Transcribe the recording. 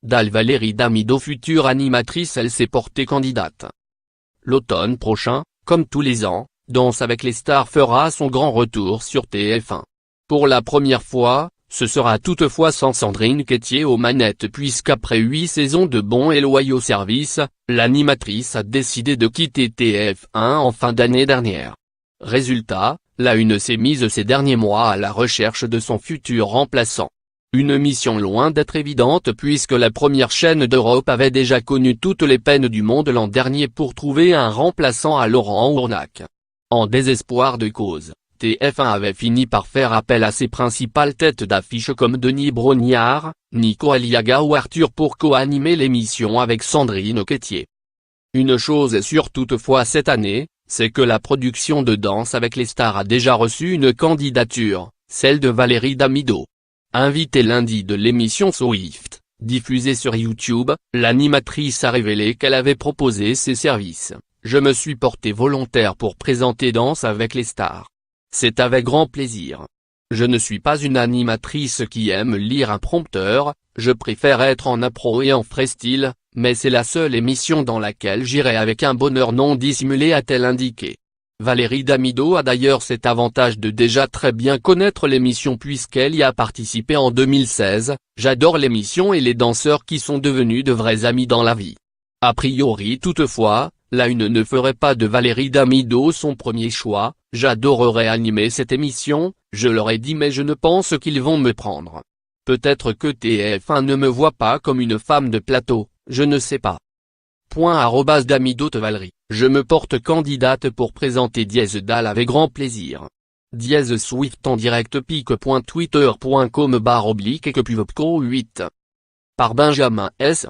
Valérie Damido, future animatrice, elle s'est portée candidate. L'automne prochain, comme tous les ans, Danse avec les stars fera son grand retour sur TF1. Pour la première fois, ce sera toutefois sans Sandrine Quétier aux manettes, puisqu'après 8 saisons de bons et loyaux services, l'animatrice a décidé de quitter TF1 en fin d'année dernière. Résultat, la Une s'est mise ces derniers mois à la recherche de son futur remplaçant. Une mission loin d'être évidente, puisque la première chaîne d'Europe avait déjà connu toutes les peines du monde l'an dernier pour trouver un remplaçant à Laurent Ournac. En désespoir de cause, TF1 avait fini par faire appel à ses principales têtes d'affiche comme Denis Brognard, Nico Aliaga ou Arthur pour co-animer l'émission avec Sandrine Quétier. Une chose est sûre toutefois cette année, c'est que la production de Danse avec les stars a déjà reçu une candidature, celle de Valérie Damido. Invitée lundi de l'émission Swift, diffusée sur YouTube, l'animatrice a révélé qu'elle avait proposé ses services. Je me suis portée volontaire pour présenter Danse avec les stars. C'est avec grand plaisir. Je ne suis pas une animatrice qui aime lire un prompteur, je préfère être en impro et en freestyle, mais c'est la seule émission dans laquelle j'irai avec un bonheur non dissimulé, a-t-elle indiqué. Valérie Damido a d'ailleurs cet avantage de déjà très bien connaître l'émission puisqu'elle y a participé en 2016, j'adore l'émission et les danseurs qui sont devenus de vrais amis dans la vie. A priori toutefois, la Une ne ferait pas de Valérie Damido son premier choix, j'adorerais animer cette émission, je leur ai dit mais je ne pense qu'ils vont me prendre. Peut-être que TF1 ne me voit pas comme une femme de plateau, je ne sais pas. @Damido Valérie, je me porte candidate pour présenter Dal avec grand plaisir. Swift en direct pic.twitter.com/@epubopco8. Par Benjamin S.